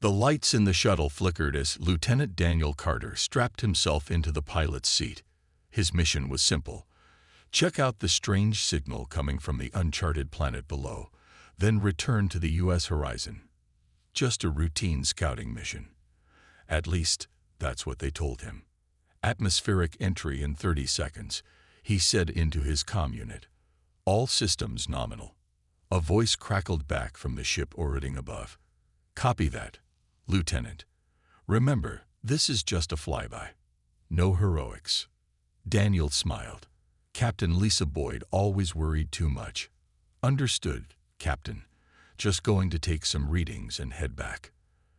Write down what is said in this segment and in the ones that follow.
The lights in the shuttle flickered as Lieutenant Daniel Carter strapped himself into the pilot's seat. His mission was simple: check out the strange signal coming from the uncharted planet below, then return to the U.S. horizon. Just a routine scouting mission. At least, that's what they told him. Atmospheric entry in 30 seconds, he said into his comm unit. All systems nominal. A voice crackled back from the ship orbiting above. Copy that, Lieutenant. Remember, this is just a flyby. No heroics. Daniel smiled. Captain Lisa Boyd always worried too much. Understood, Captain. Just going to take some readings and head back.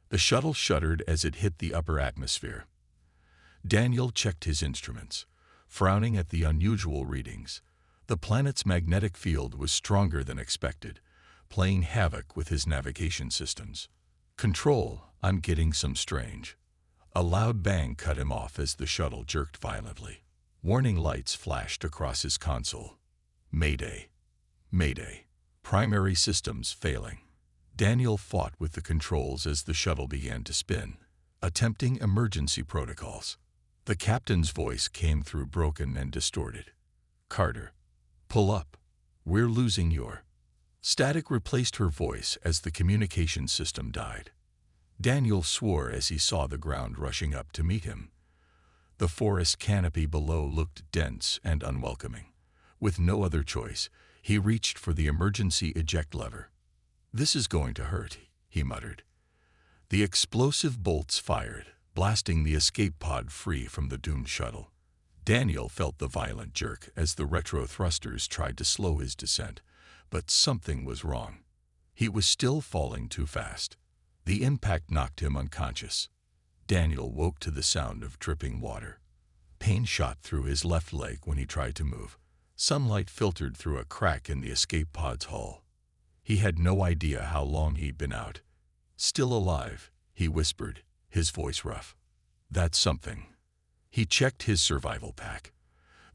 The shuttle shuddered as it hit the upper atmosphere. Daniel checked his instruments, frowning at the unusual readings. The planet's magnetic field was stronger than expected, playing havoc with his navigation systems. Control, I'm getting some strange. A loud bang cut him off as the shuttle jerked violently. Warning lights flashed across his console. Mayday. Mayday. Primary systems failing. Daniel fought with the controls as the shuttle began to spin, attempting emergency protocols. The captain's voice came through broken and distorted. Carter, pull up. We're losing your... Static replaced her voice as the communication system died. Daniel swore as he saw the ground rushing up to meet him. The forest canopy below looked dense and unwelcoming. With no other choice, he reached for the emergency eject lever. This is going to hurt, he muttered. The explosive bolts fired, blasting the escape pod free from the doomed shuttle. Daniel felt the violent jerk as the retro thrusters tried to slow his descent, but something was wrong. He was still falling too fast. The impact knocked him unconscious. Daniel woke to the sound of dripping water. Pain shot through his left leg when he tried to move. Sunlight filtered through a crack in the escape pod's hull. He had no idea how long he'd been out. Still alive, he whispered, his voice rough. That's something. He checked his survival pack.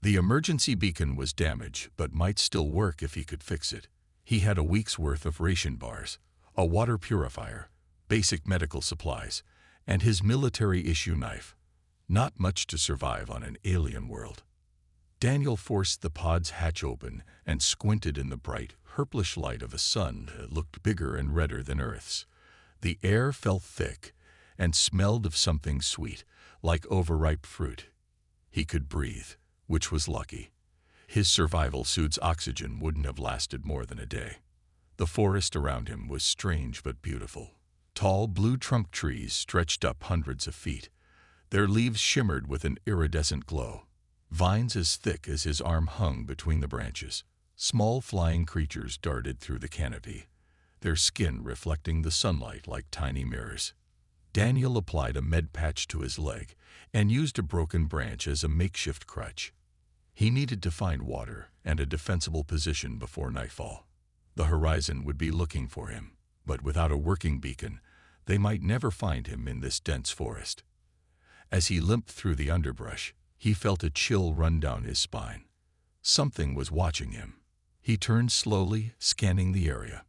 The emergency beacon was damaged, but might still work if he could fix it. He had a week's worth of ration bars, a water purifier, basic medical supplies, and his military-issue knife. Not much to survive on an alien world. Daniel forced the pod's hatch open and squinted in the bright, purplish light of a sun that looked bigger and redder than Earth's. The air felt thick and smelled of something sweet, like overripe fruit. He could breathe, which was lucky. His survival suit's oxygen wouldn't have lasted more than a day. The forest around him was strange but beautiful. Tall blue trunk trees stretched up hundreds of feet. Their leaves shimmered with an iridescent glow. Vines as thick as his arm hung between the branches. Small flying creatures darted through the canopy, their skin reflecting the sunlight like tiny mirrors. Daniel applied a med patch to his leg and used a broken branch as a makeshift crutch. He needed to find water and a defensible position before nightfall. The horizon would be looking for him, but without a working beacon, they might never find him in this dense forest. As he limped through the underbrush, he felt a chill run down his spine. Something was watching him. He turned slowly, scanning the area.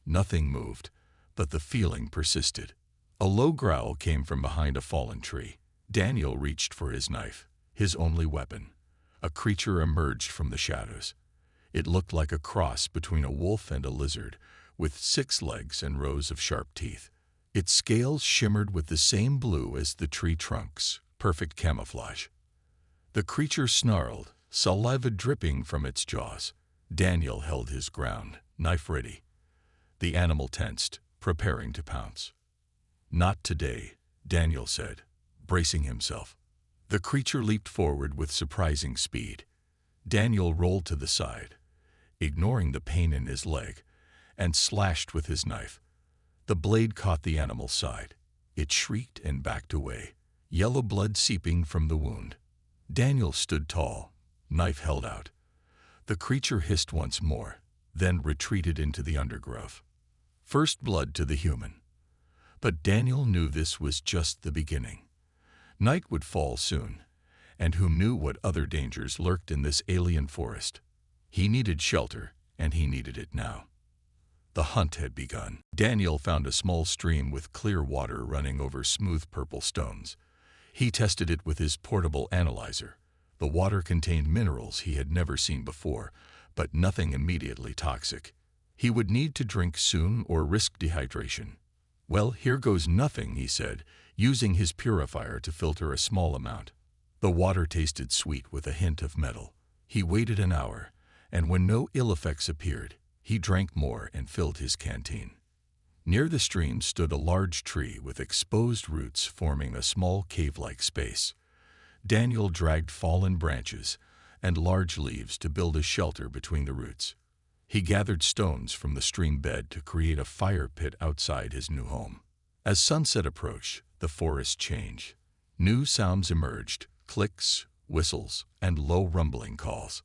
Nothing moved, but the feeling persisted. A low growl came from behind a fallen tree. Daniel reached for his knife, his only weapon. A creature emerged from the shadows. It looked like a cross between a wolf and a lizard, with 6 legs and rows of sharp teeth. Its scales shimmered with the same blue as the tree trunks, perfect camouflage. The creature snarled, saliva dripping from its jaws. Daniel held his ground, knife ready. The animal tensed, preparing to pounce. Not today, Daniel said, bracing himself. The creature leaped forward with surprising speed. Daniel rolled to the side, ignoring the pain in his leg, and slashed with his knife. The blade caught the animal's side. It shrieked and backed away, yellow blood seeping from the wound. Daniel stood tall, knife held out. The creature hissed once more, then retreated into the undergrowth. First blood to the human. But Daniel knew this was just the beginning. Night would fall soon, and who knew what other dangers lurked in this alien forest. He needed shelter, and he needed it now. The hunt had begun. Daniel found a small stream with clear water running over smooth purple stones. He tested it with his portable analyzer. The water contained minerals he had never seen before, but nothing immediately toxic. He would need to drink soon or risk dehydration. "Well, here goes nothing," he said, using his purifier to filter a small amount. The water tasted sweet with a hint of metal. He waited an hour, and when no ill effects appeared, he drank more and filled his canteen. Near the stream stood a large tree with exposed roots forming a small cave-like space. Daniel dragged fallen branches and large leaves to build a shelter between the roots. He gathered stones from the stream bed to create a fire pit outside his new home. As sunset approached, the forest changed. New sounds emerged: clicks, whistles, and low rumbling calls.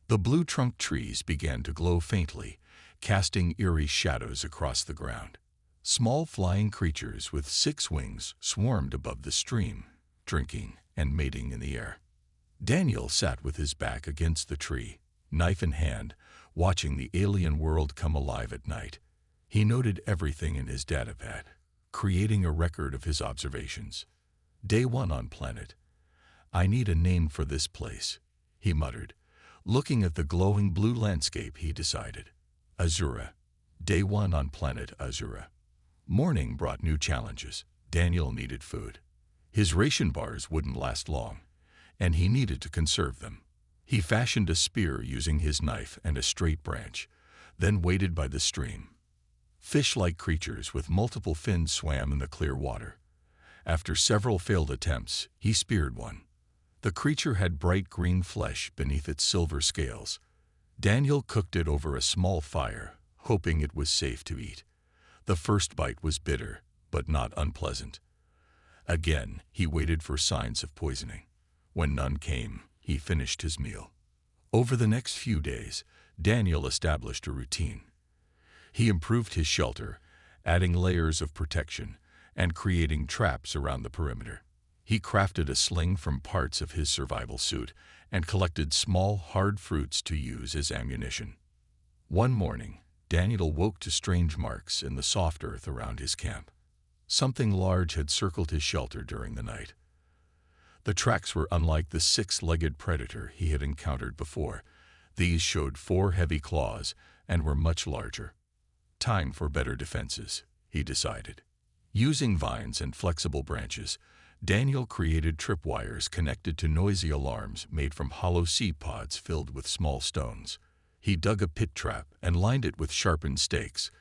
The blue-trunked trees began to glow faintly, casting eerie shadows across the ground. Small flying creatures with 6 wings swarmed above the stream, drinking and mating in the air. Daniel sat with his back against the tree, knife in hand, watching the alien world come alive at night. He noted everything in his datapad, creating a record of his observations. Day 1 on planet. "I need a name for this place," he muttered. Looking at the glowing blue landscape, he decided. Azura. Day 1 on planet Azura. Morning brought new challenges. Daniel needed food. His ration bars wouldn't last long, and he needed to conserve them. He fashioned a spear using his knife and a straight branch, then waited by the stream. Fish-like creatures with multiple fins swam in the clear water. After several failed attempts, he speared one. The creature had bright green flesh beneath its silver scales. Daniel cooked it over a small fire, hoping it was safe to eat. The first bite was bitter, but not unpleasant. Again, he waited for signs of poisoning. When none came, he finished his meal. Over the next few days, Daniel established a routine. He improved his shelter, adding layers of protection and creating traps around the perimeter. He crafted a sling from parts of his survival suit and collected small, hard fruits to use as ammunition. One morning, Daniel woke to strange marks in the soft earth around his camp. Something large had circled his shelter during the night. The tracks were unlike the 6-legged predator he had encountered before. These showed 4 heavy claws and were much larger. Time for better defenses, he decided. Using vines and flexible branches, Daniel created tripwires connected to noisy alarms made from hollow seed pods filled with small stones. He dug a pit trap and lined it with sharpened stakes,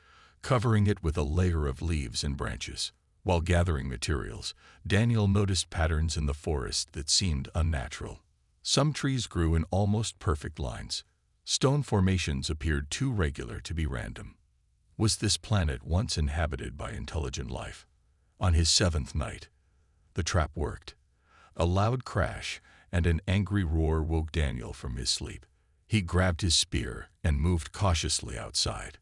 covering it with a layer of leaves and branches. While gathering materials, Daniel noticed patterns in the forest that seemed unnatural. Some trees grew in almost perfect lines. Stone formations appeared too regular to be random. Was this planet once inhabited by intelligent life? On his 7th night, the trap worked. A loud crash and an angry roar woke Daniel from his sleep. He grabbed his spear and moved cautiously outside.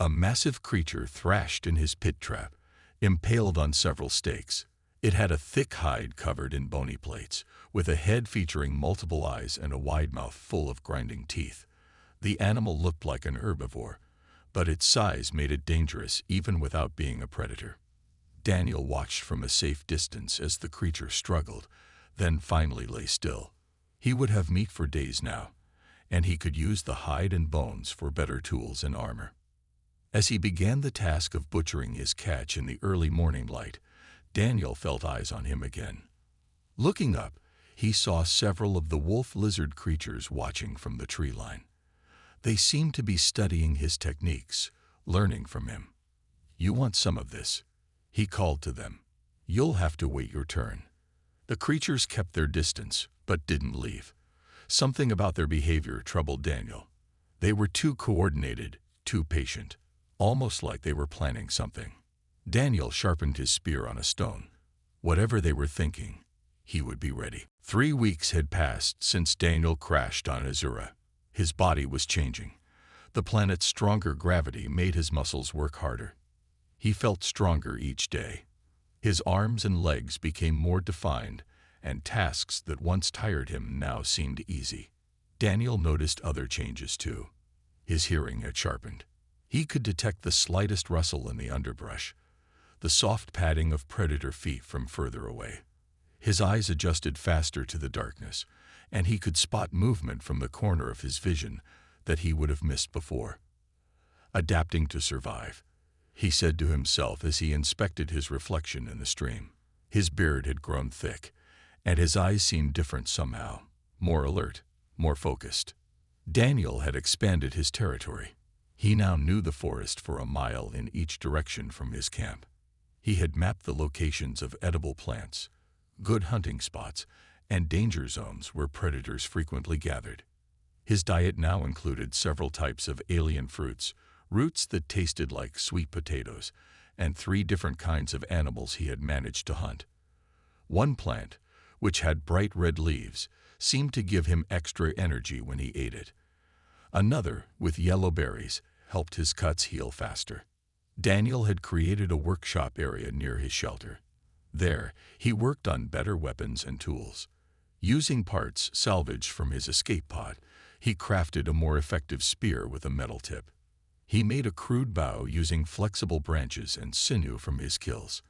A massive creature thrashed in his pit trap, impaled on several stakes. It had a thick hide covered in bony plates, with a head featuring multiple eyes and a wide mouth full of grinding teeth. The animal looked like an herbivore, but its size made it dangerous even without being a predator. Daniel watched from a safe distance as the creature struggled, then finally lay still. He would have meat for days now, and he could use the hide and bones for better tools and armor. As he began the task of butchering his catch in the early morning light, Daniel felt eyes on him again. Looking up, he saw several of the wolf-lizard creatures watching from the tree line. They seemed to be studying his techniques, learning from him. "You want some of this?" he called to them. "You'll have to wait your turn." The creatures kept their distance, but didn't leave. Something about their behavior troubled Daniel. They were too coordinated, too patient, almost like they were planning something. Daniel sharpened his spear on a stone. Whatever they were thinking, he would be ready. 3 weeks had passed since Daniel crashed on Azura. His body was changing. The planet's stronger gravity made his muscles work harder. He felt stronger each day. His arms and legs became more defined, and tasks that once tired him now seemed easy. Daniel noticed other changes too. His hearing had sharpened. He could detect the slightest rustle in the underbrush, the soft padding of predator feet from further away. His eyes adjusted faster to the darkness, and he could spot movement from the corner of his vision that he would have missed before. Adapting to survive, he said to himself as he inspected his reflection in the stream. His beard had grown thick, and his eyes seemed different somehow, more alert, more focused. Daniel had expanded his territory. He now knew the forest for a mile in each direction from his camp. He had mapped the locations of edible plants, good hunting spots, and danger zones where predators frequently gathered. His diet now included several types of alien fruits, roots that tasted like sweet potatoes, and 3 different kinds of animals he had managed to hunt. One plant, which had bright red leaves, seemed to give him extra energy when he ate it. Another, with yellow berries, helped his cuts heal faster. Daniel had created a workshop area near his shelter. There, he worked on better weapons and tools. Using parts salvaged from his escape pod, he crafted a more effective spear with a metal tip. He made a crude bow using flexible branches and sinew from his kills.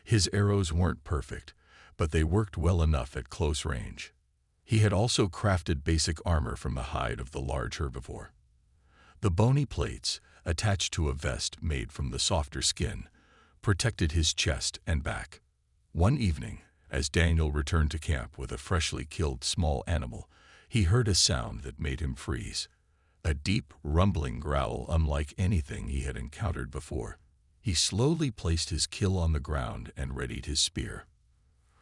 His arrows weren't perfect, but they worked well enough at close range. He had also crafted basic armor from the hide of the large herbivore. The bony plates, attached to a vest made from the softer skin, protected his chest and back. One evening, as Daniel returned to camp with a freshly killed small animal, he heard a sound that made him freeze. A deep, rumbling growl unlike anything he had encountered before. He slowly placed his kill on the ground and readied his spear.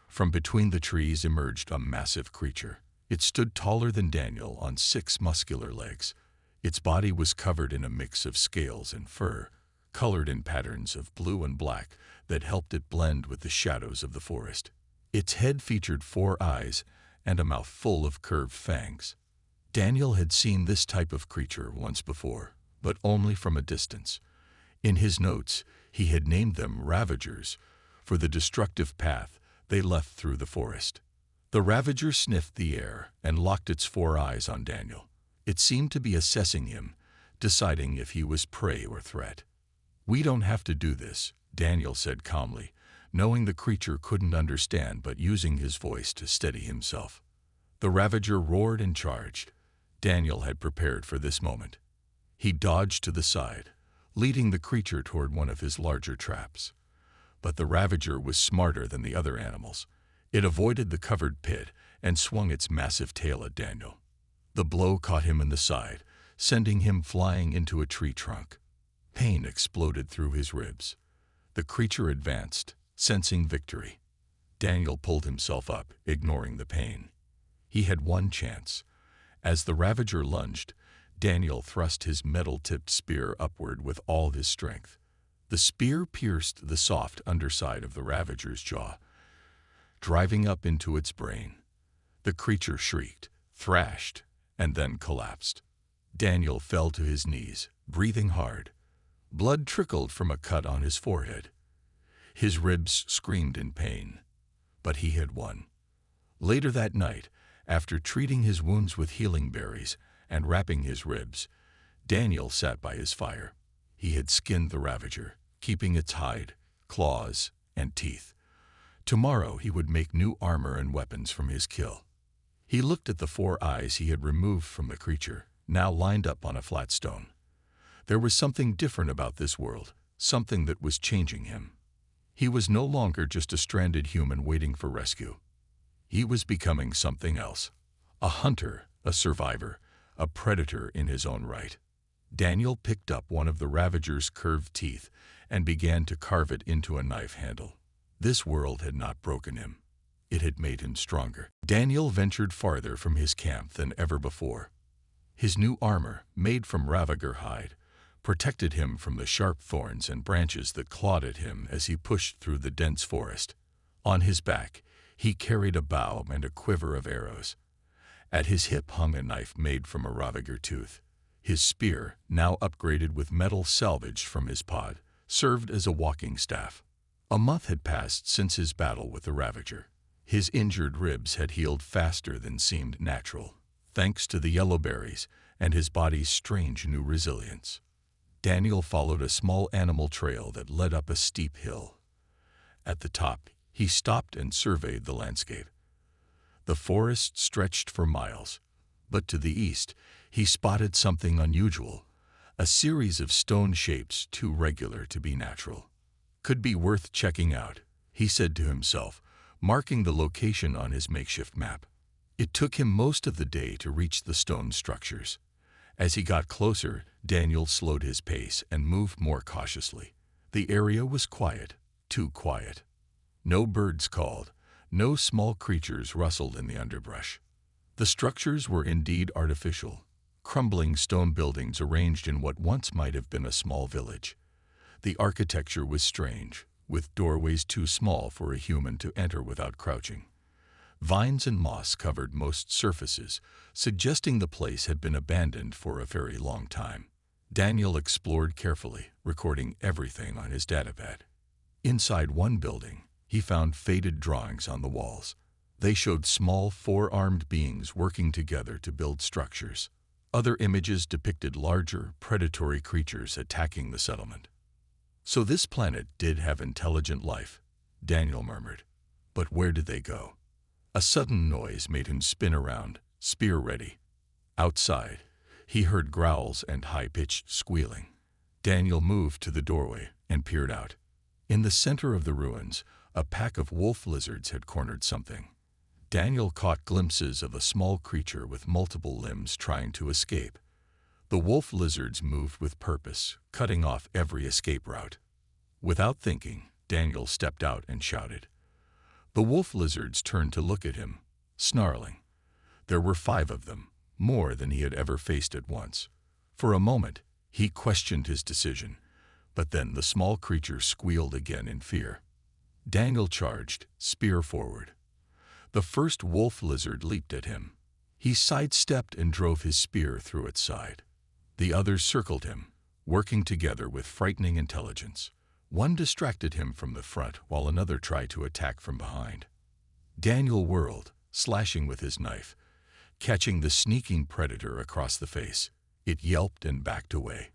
From between the trees emerged a massive creature. It stood taller than Daniel on 6 muscular legs. Its body was covered in a mix of scales and fur, colored in patterns of blue and black that helped it blend with the shadows of the forest. Its head featured 4 eyes and a mouth full of curved fangs. Daniel had seen this type of creature once before, but only from a distance. In his notes, he had named them Ravagers for the destructive path they left through the forest. The Ravager sniffed the air and locked its 4 eyes on Daniel. It seemed to be assessing him, deciding if he was prey or threat. "We don't have to do this," Daniel said calmly, knowing the creature couldn't understand but using his voice to steady himself. The Ravager roared and charged. Daniel had prepared for this moment. He dodged to the side, leading the creature toward one of his larger traps. But the Ravager was smarter than the other animals. It avoided the covered pit and swung its massive tail at Daniel. The blow caught him in the side, sending him flying into a tree trunk. Pain exploded through his ribs. The creature advanced, sensing victory. Daniel pulled himself up, ignoring the pain. He had one chance. As the Ravager lunged, Daniel thrust his metal-tipped spear upward with all his strength. The spear pierced the soft underside of the Ravager's jaw, driving up into its brain. The creature shrieked, thrashed, and then collapsed. Daniel fell to his knees, breathing hard. Blood trickled from a cut on his forehead. His ribs screamed in pain. But he had won. Later that night, after treating his wounds with healing berries and wrapping his ribs, Daniel sat by his fire. He had skinned the Ravager, keeping its hide, claws, and teeth. Tomorrow he would make new armor and weapons from his kill. He looked at the 4 eyes he had removed from the creature, now lined up on a flat stone. There was something different about this world, something that was changing him. He was no longer just a stranded human waiting for rescue. He was becoming something else. A hunter, a survivor, a predator in his own right. Daniel picked up one of the Ravager's curved teeth and began to carve it into a knife handle. This world had not broken him. It had made him stronger. Daniel ventured farther from his camp than ever before. His new armor, made from Ravager hide, protected him from the sharp thorns and branches that clawed at him as he pushed through the dense forest. On his back, he carried a bow and a quiver of arrows. At his hip hung a knife made from a Ravager tooth. His spear, now upgraded with metal salvaged from his pod, served as a walking staff. A month had passed since his battle with the Ravager. His injured ribs had healed faster than seemed natural, thanks to the yellow berries and his body's strange new resilience. Daniel followed a small animal trail that led up a steep hill. At the top, he stopped and surveyed the landscape. The forest stretched for miles, but to the east, he spotted something unusual, a series of stone shapes too regular to be natural. Could be worth checking out, he said to himself, marking the location on his makeshift map. It took him most of the day to reach the stone structures. As he got closer, Daniel slowed his pace and moved more cautiously. The area was quiet, too quiet. No birds called, no small creatures rustled in the underbrush. The structures were indeed artificial, crumbling stone buildings arranged in what once might have been a small village. The architecture was strange, with doorways too small for a human to enter without crouching. Vines and moss covered most surfaces, suggesting the place had been abandoned for a very long time. Daniel explored carefully, recording everything on his datapad. Inside one building, he found faded drawings on the walls. They showed small four-armed beings working together to build structures. Other images depicted larger, predatory creatures attacking the settlement. So this planet did have intelligent life, Daniel murmured. But where did they go? A sudden noise made him spin around, spear ready. Outside, he heard growls and high-pitched squealing. Daniel moved to the doorway and peered out. In the center of the ruins, a pack of wolf lizards had cornered something. Daniel caught glimpses of a small creature with multiple limbs trying to escape. The wolf lizards moved with purpose, cutting off every escape route. Without thinking, Daniel stepped out and shouted. The wolf lizards turned to look at him, snarling. There were 5 of them, more than he had ever faced at once. For a moment, he questioned his decision, but then the small creature squealed again in fear. Daniel charged, spear forward. The first wolf lizard leaped at him. He sidestepped and drove his spear through its side. The others circled him, working together with frightening intelligence. One distracted him from the front while another tried to attack from behind. Daniel whirled, slashing with his knife, catching the sneaking predator across the face. It yelped and backed away.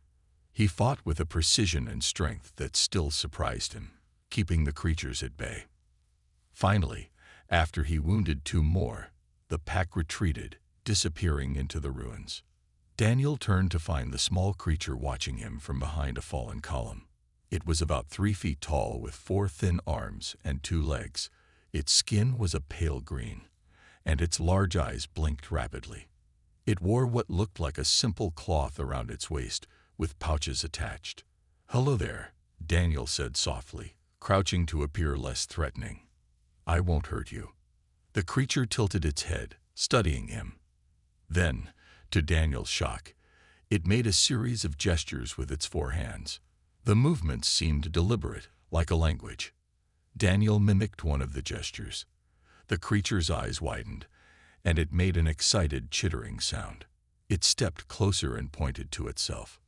He fought with a precision and strength that still surprised him, keeping the creatures at bay. Finally, after he wounded 2 more, the pack retreated, disappearing into the ruins. Daniel turned to find the small creature watching him from behind a fallen column. It was about 3 feet tall with 4 thin arms and 2 legs. Its skin was a pale green, and its large eyes blinked rapidly. It wore what looked like a simple cloth around its waist, with pouches attached. "Hello there," Daniel said softly, crouching to appear less threatening. "I won't hurt you." The creature tilted its head, studying him. Then, to Daniel's shock, it made a series of gestures with its 4 hands. The movements seemed deliberate, like a language. Daniel mimicked one of the gestures. The creature's eyes widened, and it made an excited, chittering sound. It stepped closer and pointed to itself.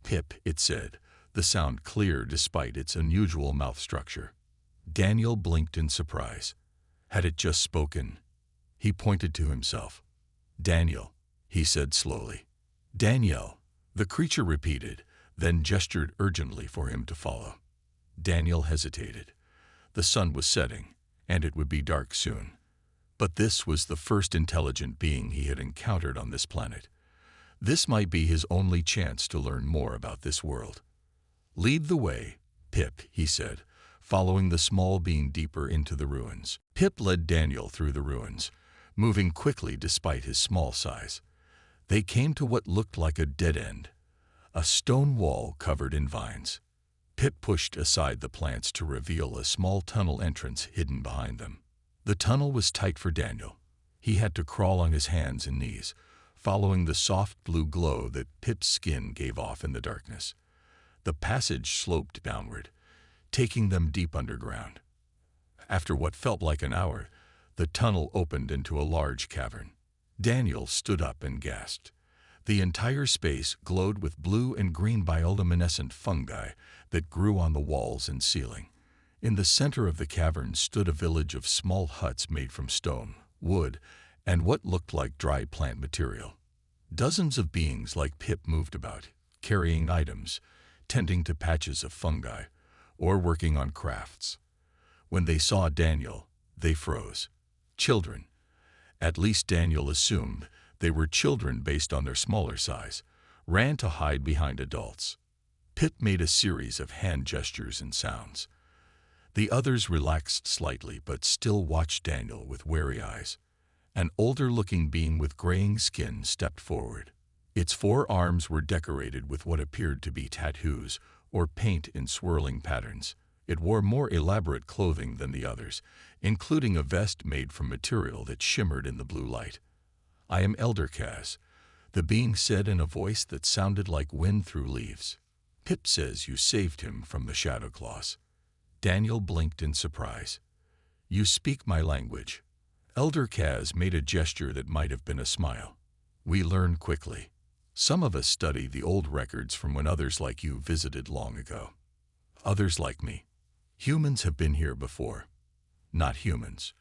"Pip," it said, the sound clear despite its unusual mouth structure. Daniel blinked in surprise. Had it just spoken? He pointed to himself. "Daniel," he said slowly. "Daniel," the creature repeated, then gestured urgently for him to follow. Daniel hesitated. The sun was setting, and it would be dark soon. But this was the first intelligent being he had encountered on this planet. This might be his only chance to learn more about this world. "Lead the way, Pip," he said, following the small being deeper into the ruins. Pip led Daniel through the ruins, moving quickly despite his small size. They came to what looked like a dead end, a stone wall covered in vines. Pip pushed aside the plants to reveal a small tunnel entrance hidden behind them. The tunnel was tight for Daniel. He had to crawl on his hands and knees, following the soft blue glow that Pip's skin gave off in the darkness. The passage sloped downward, taking them deep underground. After what felt like an hour, the tunnel opened into a large cavern. Daniel stood up and gasped. The entire space glowed with blue and green bioluminescent fungi that grew on the walls and ceiling. In the center of the cavern stood a village of small huts made from stone, wood, and what looked like dry plant material. Dozens of beings like Pip moved about, carrying items, tending to patches of fungi, or working on crafts. When they saw Daniel, they froze. Children. At least Daniel assumed they were children based on their smaller size, ran to hide behind adults. Pip made a series of hand gestures and sounds. The others relaxed slightly but still watched Daniel with wary eyes. An older-looking being with graying skin stepped forward. Its 4 arms were decorated with what appeared to be tattoos or paint in swirling patterns. It wore more elaborate clothing than the others, including a vest made from material that shimmered in the blue light. "I am Elder Kaz," the being said in a voice that sounded like wind through leaves. "Pip says you saved him from the Shadow Claws." Daniel blinked in surprise. "You speak my language." Elder Kaz made a gesture that might have been a smile. "We learn quickly. Some of us study the old records from when others like you visited long ago. Others like me. Humans have been here before. Not humans.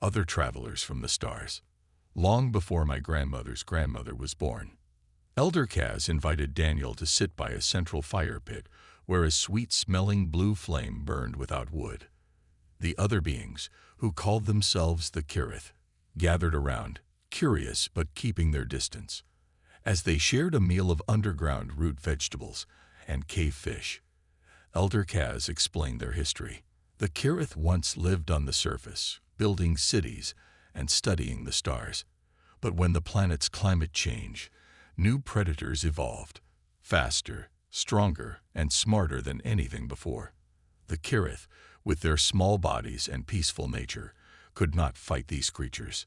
Other travelers from the stars. Long before my grandmother's grandmother was born." Elder Kaz invited Daniel to sit by a central fire pit where a sweet-smelling blue flame burned without wood. The other beings, who called themselves the Kirith, gathered around, curious but keeping their distance. As they shared a meal of underground root vegetables and cave fish, Elder Kaz explained their history. The Kirith once lived on the surface, building cities and studying the stars. But when the planet's climate changed, new predators evolved, faster, stronger, and smarter than anything before. The Kirith, with their small bodies and peaceful nature, could not fight these creatures.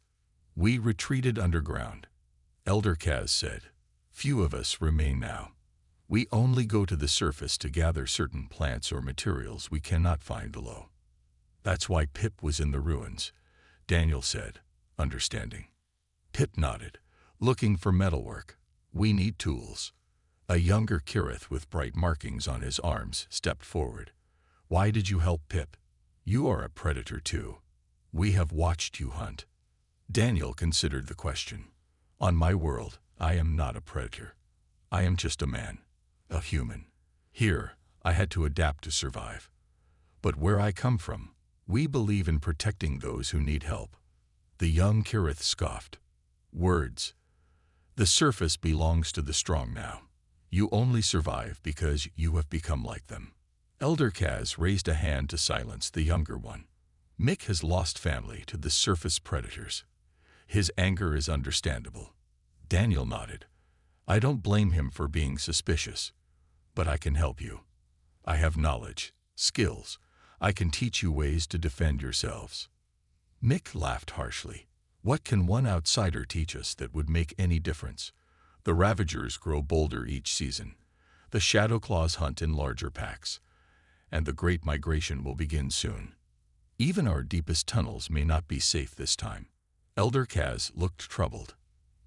"We retreated underground," Elder Kaz said. "Few of us remain now. We only go to the surface to gather certain plants or materials we cannot find below." "That's why Pip was in the ruins," Daniel said, understanding. Pip nodded, looking for metalwork. "We need tools." A younger Kirith with bright markings on his arms stepped forward. "Why did you help Pip? You are a predator too. We have watched you hunt." Daniel considered the question. "On my world, I am not a predator. I am just a man, a human. Here, I had to adapt to survive. But where I come from, we believe in protecting those who need help." The young Kirith scoffed. "Words. The surface belongs to the strong now. You only survive because you have become like them." Elder Kaz raised a hand to silence the younger one. "Mick has lost family to the surface predators. His anger is understandable." Daniel nodded. "I don't blame him for being suspicious, but I can help you. I have knowledge, skills. I can teach you ways to defend yourselves." Mick laughed harshly. "What can one outsider teach us that would make any difference? The Ravagers grow bolder each season. The Shadow Claws hunt in larger packs. And the Great Migration will begin soon. Even our deepest tunnels may not be safe this time." Elder Kaz looked troubled.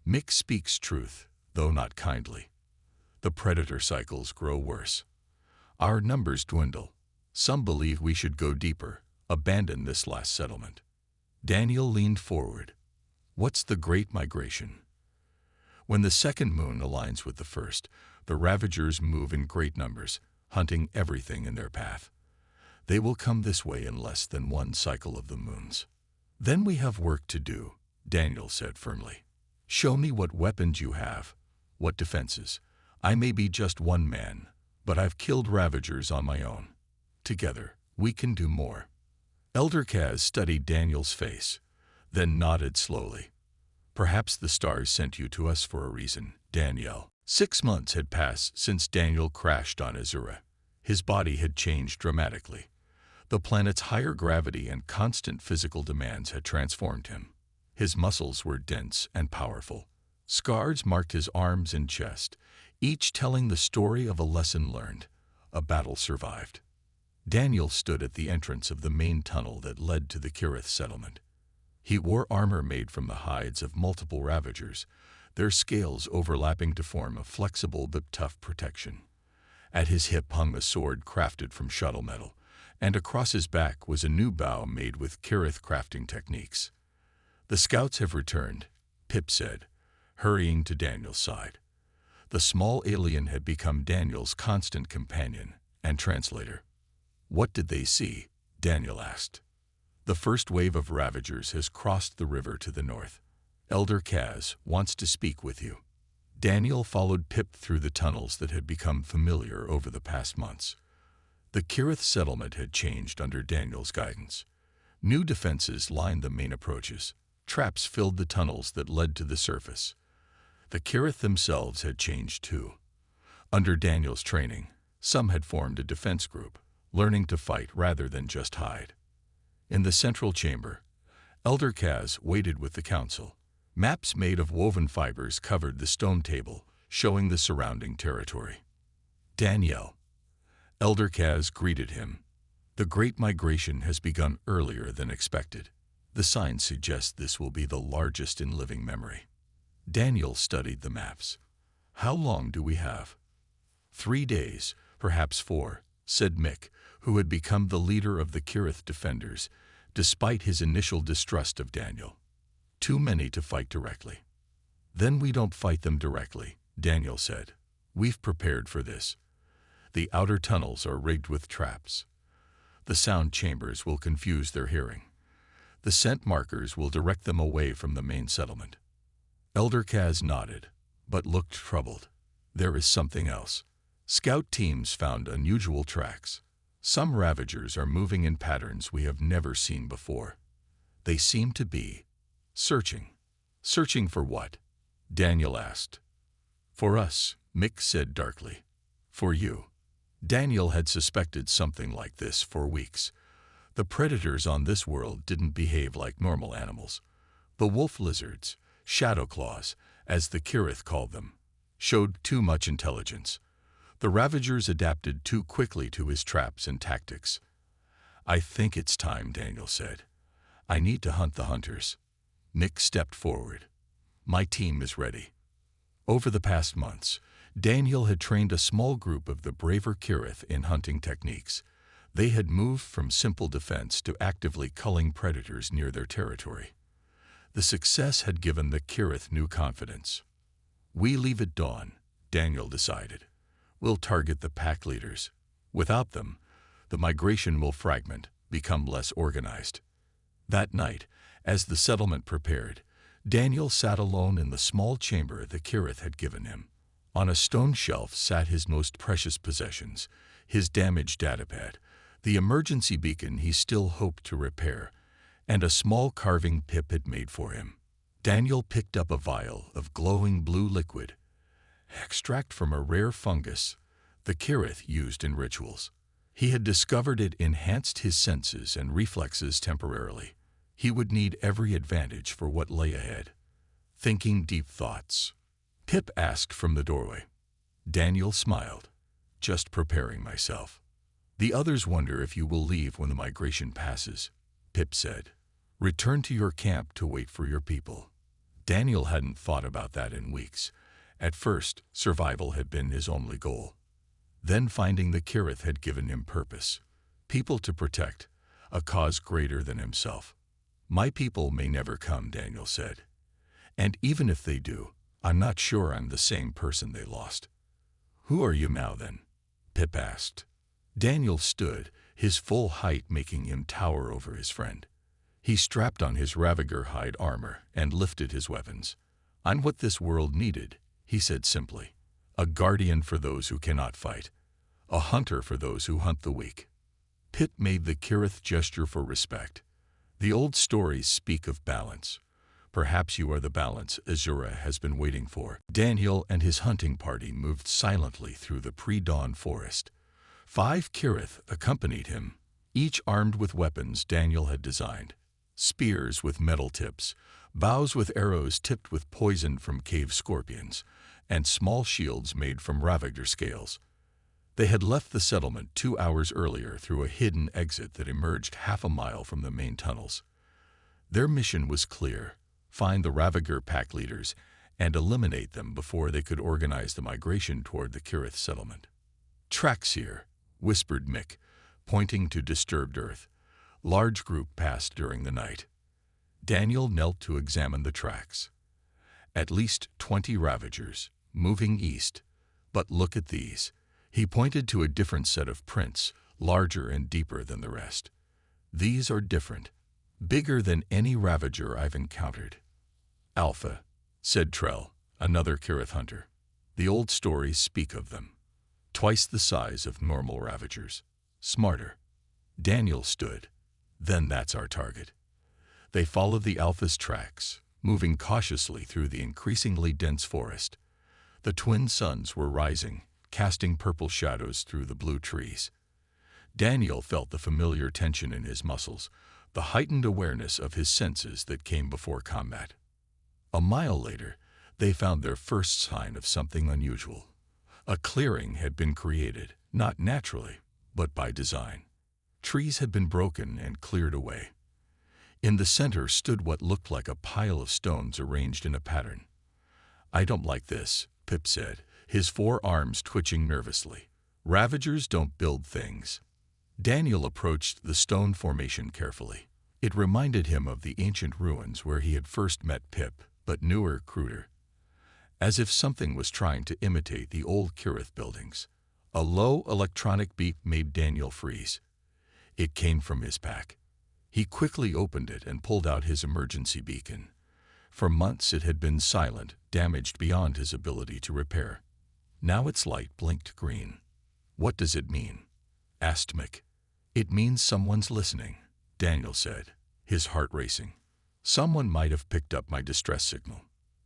"Mick speaks truth, though not kindly. The predator cycles grow worse. Our numbers dwindle. Some believe we should go deeper, abandon this last settlement." Daniel leaned forward. "What's the Great Migration?" "When the second moon aligns with the first, the Ravagers move in great numbers, hunting everything in their path. They will come this way in less than one cycle of the moons." "Then we have work to do," Daniel said firmly. "Show me what weapons you have, what defenses. I may be just one man, but I've killed Ravagers on my own. Together, we can do more." Elder Kaz studied Daniel's face, then nodded slowly. "Perhaps the stars sent you to us for a reason, Daniel." 6 months had passed since Daniel crashed on Azura. His body had changed dramatically. The planet's higher gravity and constant physical demands had transformed him. His muscles were dense and powerful. Scars marked his arms and chest, each telling the story of a lesson learned, a battle survived. Daniel stood at the entrance of the main tunnel that led to the Kirith settlement. He wore armor made from the hides of multiple Ravagers, their scales overlapping to form a flexible but tough protection. At his hip hung a sword crafted from shuttle metal, and across his back was a new bow made with Kirith crafting techniques. "The scouts have returned," Pip said, hurrying to Daniel's side. The small alien had become Daniel's constant companion and translator. "What did they see?" Daniel asked. "The first wave of Ravagers has crossed the river to the north. Elder Kaz wants to speak with you." Daniel followed Pip through the tunnels that had become familiar over the past months. The Kirith settlement had changed under Daniel's guidance. New defenses lined the main approaches. Traps filled the tunnels that led to the surface. The Kirith themselves had changed too. Under Daniel's training, some had formed a defense group, learning to fight rather than just hide. In the central chamber, Elder Kaz waited with the council. Maps made of woven fibers covered the stone table, showing the surrounding territory. "Daniel." Elder Kaz greeted him. "The Great Migration has begun earlier than expected. The signs suggest this will be the largest in living memory." Daniel studied the maps. "How long do we have?" 3 days, perhaps 4, said Mick, who had become the leader of the Kirith defenders, despite his initial distrust of Daniel. "Too many to fight directly." "Then we don't fight them directly," Daniel said. "We've prepared for this. The outer tunnels are rigged with traps. The sound chambers will confuse their hearing. The scent markers will direct them away from the main settlement." Elder Kaz nodded, but looked troubled. "There is something else. Scout teams found unusual tracks. Some Ravagers are moving in patterns we have never seen before. They seem to be searching." "Searching for what?" Daniel asked. "For us," Mick said darkly. "For you." Daniel had suspected something like this for weeks. The predators on this world didn't behave like normal animals. The wolf lizards, shadow claws, as the Kirith called them, showed too much intelligence. The Ravagers adapted too quickly to his traps and tactics. "I think it's time," Daniel said. "I need to hunt the hunters." Mick stepped forward. "My team is ready." Over the past months, Daniel had trained a small group of the braver Kirith in hunting techniques. They had moved from simple defense to actively culling predators near their territory. The success had given the Kirith new confidence. "We leave at dawn," Daniel decided. "We'll target the pack leaders. Without them, the migration will fragment, become less organized." That night, as the settlement prepared, Daniel sat alone in the small chamber the Kirith had given him. On a stone shelf sat his most precious possessions, his damaged datapad, the emergency beacon he still hoped to repair, and a small carving Pip had made for him. Daniel picked up a vial of glowing blue liquid, extract from a rare fungus the Kirith used in rituals. He had discovered it enhanced his senses and reflexes temporarily. He would need every advantage for what lay ahead. Thinking deep thoughts, Pip asked from the doorway. Daniel smiled. "Just preparing myself." "The others wonder if you will leave when the migration passes," Pip said. "Return to your camp to wait for your people." Daniel hadn't thought about that in weeks. At first, survival had been his only goal. Then finding the Kirith had given him purpose. People to protect, a cause greater than himself. "My people may never come," Daniel said. "And even if they do, I'm not sure I'm the same person they lost." "Who are you now, then?" Pip asked. Daniel stood, his full height making him tower over his friend. He strapped on his Ravager hide armor and lifted his weapons. "I'm what this world needed," he said simply. "A guardian for those who cannot fight. A hunter for those who hunt the weak." Pip made the Kirith gesture for respect. "The old stories speak of balance. Perhaps you are the balance Azura has been waiting for." Daniel and his hunting party moved silently through the pre-dawn forest. 5 Kirith accompanied him, each armed with weapons Daniel had designed. Spears with metal tips, bows with arrows tipped with poison from cave scorpions, and small shields made from Ravager scales. They had left the settlement 2 hours earlier through a hidden exit that emerged half a mile from the main tunnels. Their mission was clear: find the Ravager pack leaders and eliminate them before they could organize the migration toward the Kirith settlement. "Tracks here," whispered Mick, pointing to disturbed earth. Large group passed during the night. Daniel knelt to examine the tracks. At least 20 Ravagers, moving east. But look at these. He pointed to a different set of prints, larger and deeper than the rest. These are different, bigger than any Ravager I've encountered. Alpha, said Trell, another Kirith hunter. The old stories speak of them. Twice the size of normal Ravagers. Smarter. Daniel stood. Then that's our target. They followed the Alpha's tracks, moving cautiously through the increasingly dense forest. The twin suns were rising, casting purple shadows through the blue trees. Daniel felt the familiar tension in his muscles, the heightened awareness of his senses that came before combat. A mile later, they found their first sign of something unusual. A clearing had been created, not naturally, but by design. Trees had been broken and cleared away. In the center stood what looked like a pile of stones arranged in a pattern. "I don't like this," Pip said, his forearms twitching nervously. "Ravagers don't build things." Daniel approached the stone formation carefully. It reminded him of the ancient ruins where he had first met Pip, but newer, cruder. As if something was trying to imitate the old Kirith buildings. A low electronic beep made Daniel freeze. It came from his pack. He quickly opened it and pulled out his emergency beacon. For months it had been silent, damaged beyond his ability to repair. Now its light blinked green. "What does it mean?" asked Mick. "It means someone's listening," Daniel said, his heart racing. "Someone might have picked up my distress signal."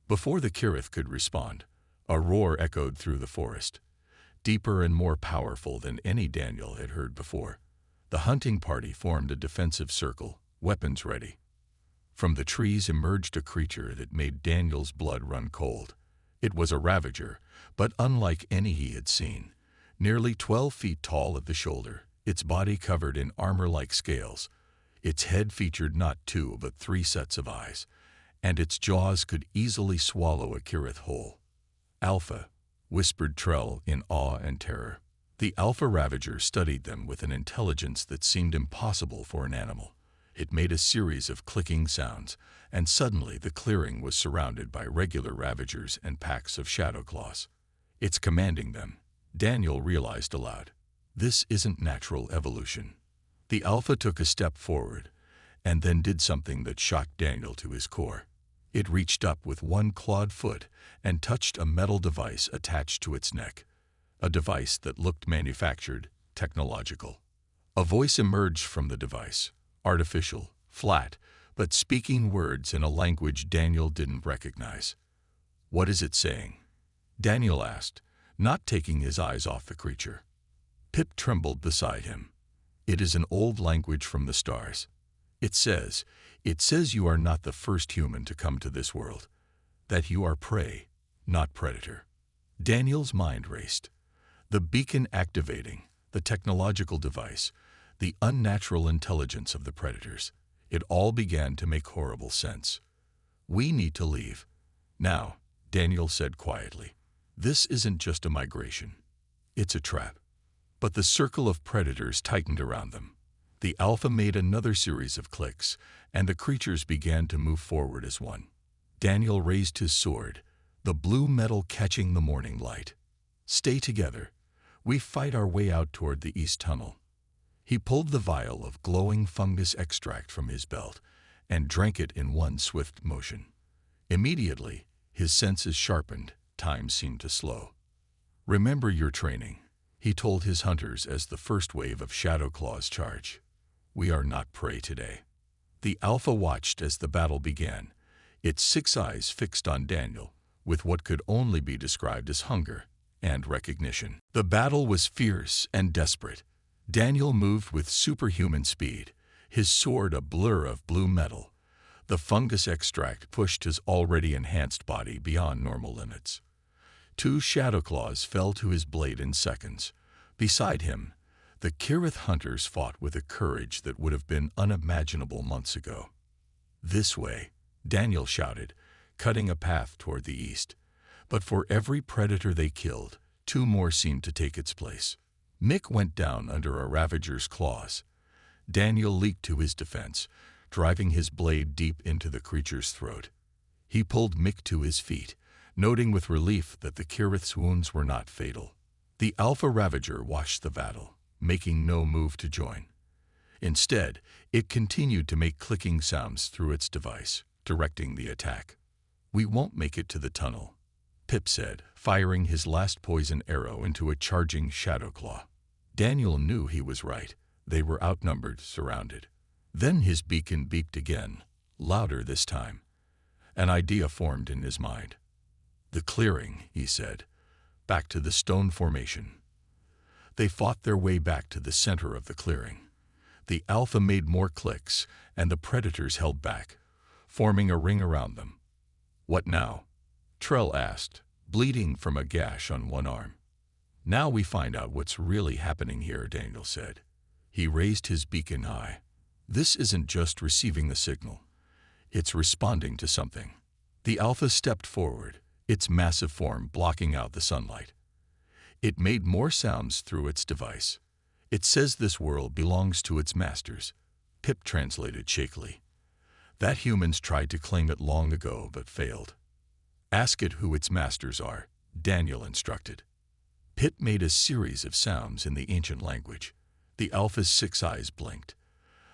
Before the Kirith could respond, a roar echoed through the forest, deeper and more powerful than any Daniel had heard before. The hunting party formed a defensive circle, weapons ready. From the trees emerged a creature that made Daniel's blood run cold. It was a Ravager, but unlike any he had seen. Nearly 12 feet tall at the shoulder, its body covered in armor-like scales. Its head featured not 2 but 3 sets of eyes, and its jaws could easily swallow a Kirith whole. "Alpha," whispered Trell in awe and terror. The Alpha Ravager studied them with an intelligence that seemed impossible for an animal. It made a series of clicking sounds, and suddenly the clearing was surrounded by regular Ravagers and packs of Shadow Claws. "It's commanding them," Daniel realized aloud. "This isn't natural evolution." The Alpha took a step forward, and then did something that shocked Daniel to his core. It reached up with one clawed foot and touched a metal device attached to its neck. A device that looked manufactured, technological. A voice emerged from the device, artificial, flat, but speaking words in a language Daniel didn't recognize. "What is it saying?" Daniel asked, not taking his eyes off the creature. Pip trembled beside him. "It is an old language from the stars. It says you are not the first human to come to this world, that you are prey, not predator." Daniel's mind raced. The beacon activating, the technological device, the unnatural intelligence of the predators. It all began to make horrible sense. "We need to leave. Now," Daniel said quietly. "This isn't just a migration. It's a trap." But the circle of predators tightened around them. The Alpha made another series of clicks, and the creatures began to move forward as one. Daniel raised his sword, the blue metal catching the morning light. "Stay together. We fight our way out toward the east tunnel." He pulled the vial of glowing fungus extract from his belt and drank it in one swift motion. Immediately, his senses sharpened, time seemed to slow. "Remember your training," he told his hunters as the first wave of Shadow Claws charged. "We are not prey today." The Alpha watched as the battle began, its 6 eyes fixed on Daniel, with what could only be described as hunger and recognition. The battle was fierce and desperate. Daniel moved with superhuman speed, his sword a blur of blue metal. The fungus extract pushed his already enhanced body beyond normal limits. 2 Shadow Claws fell to his blade in seconds. Beside him, the Kirith hunters fought with a courage that would have been unimaginable months ago. "This way," Daniel shouted, cutting a path toward the east. But for every predator they killed, 2 more seemed to take its place. Mick went down under a Ravager's claws. Daniel leaped to his defense, driving his blade deep into the creature's throat. He pulled Mick to his feet, noting with relief that the Kirith's wounds were not fatal. The Alpha Ravager watched the battle, making no move to join. Instead, it continued to make clicking sounds through its device, directing the attack. "We won't make it to the tunnel," Pip said, firing his last poison arrow into a charging Shadowclaw. Daniel knew he was right. They were outnumbered, surrounded. Then his beacon beeped again, louder this time. An idea formed in his mind. "The clearing," he said, "back to the stone formation." They fought their way back to the center of the clearing. The Alpha made more clicks, and the predators held back, forming a ring around them. "What now?" Trell asked, bleeding from a gash on one arm. "Now we find out what's really happening here," Daniel said. He raised his beacon high. "This isn't just receiving the signal. It's responding to something." The Alpha stepped forward, its massive form blocking out the sunlight. It made more sounds through its device. "It says this world belongs to its masters," Pip translated shakily. "That humans tried to claim it long ago but failed." "Ask it who its masters are," Daniel instructed. Pip made a series of sounds in the ancient language. The Alpha's 6 eyes blinked.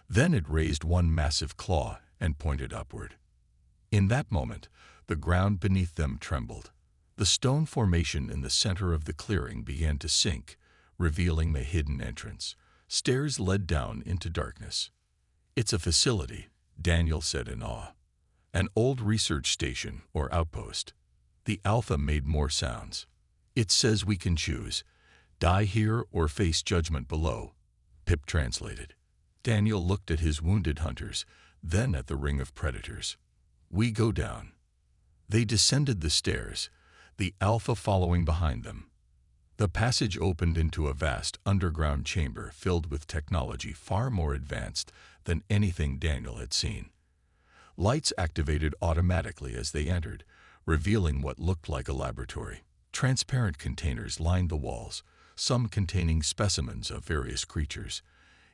Then it raised one massive claw and pointed upward. In that moment, the ground beneath them trembled. The stone formation in the center of the clearing began to sink, revealing the hidden entrance. Stairs led down into darkness. "It's a facility," Daniel said in awe. "An old research station or outpost." The Alpha made more sounds. "It says we can choose, die here or face judgment below," Pip translated. Daniel looked at his wounded hunters, then at the ring of predators. "We go down." They descended the stairs, the Alpha following behind them. The passage opened into a vast underground chamber filled with technology far more advanced than anything Daniel had seen. Lights activated automatically as they entered, revealing what looked like a laboratory. Transparent containers lined the walls, some containing specimens of various creatures,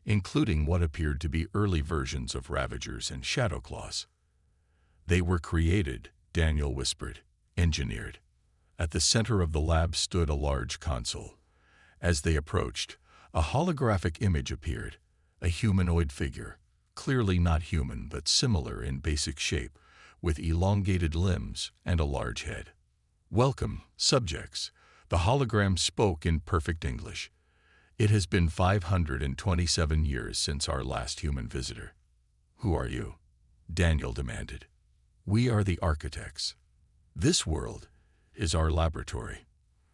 including what appeared to be early versions of Ravagers and Shadowclaws. "They were created," Daniel whispered, "engineered." At the center of the lab stood a large console. As they approached, a holographic image appeared, a humanoid figure, clearly not human but similar in basic shape, with elongated limbs and a large head. "Welcome, subjects," the hologram spoke in perfect English. "It has been 527 years since our last human visitor." "Who are you?" Daniel demanded. "We are the architects. This world is our laboratory.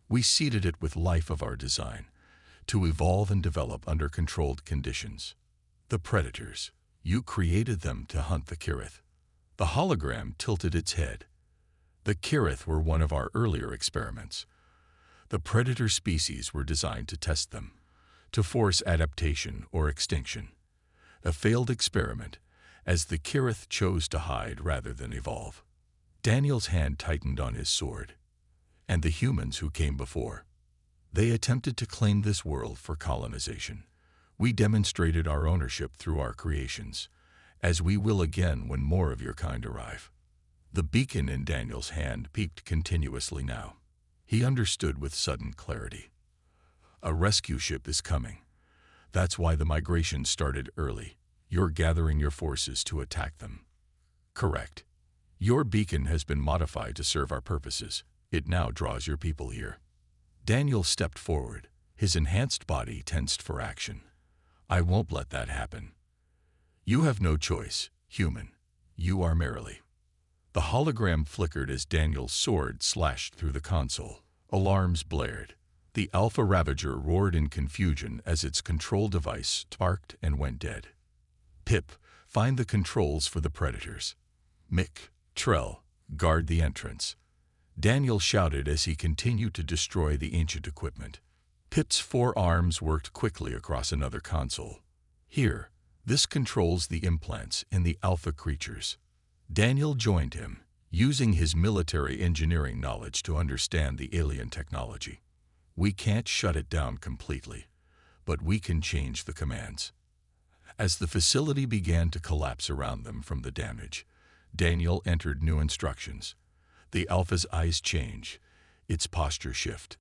We seeded it with life of our design, to evolve and develop under controlled conditions. The predators, you created them to hunt the Kirith." The hologram tilted its head. "The Kirith were one of our earlier experiments. The predator species were designed to test them, to force adaptation or extinction. A failed experiment, as the Kirith chose to hide rather than evolve." Daniel's hand tightened on his sword. "And the humans who came before. They attempted to claim this world for colonization. We demonstrated our ownership through our creations, as we will again when more of your kind arrive." The beacon in Daniel's hand peaked continuously now. He understood with sudden clarity. "A rescue ship is coming. That's why the migration started early. You're gathering your forces to attack them." "Correct. Your beacon has been modified to serve our purposes. It now draws your people here." Daniel stepped forward, his enhanced body tensed for action. "I won't let that happen. You have no choice, human. You are merely." The hologram flickered as Daniel's sword slashed through the console. Alarms blared. The Alpha Ravager roared in confusion as its control device sparked and went dead. "Pip, find the controls for the predators. Mick, Trell, guard the entrance." Daniel shouted as he continued to destroy the ancient equipment. Pip's 4 arms worked quickly across another console. "Here, this controls the implants in the Alpha creatures." Daniel joined him, using his military engineering knowledge to understand the alien technology. "We can't shut it down completely, but we can change the commands." As the facility began to collapse around them from the damage, Daniel entered new instructions. The Alpha's eyes change, its posture shift.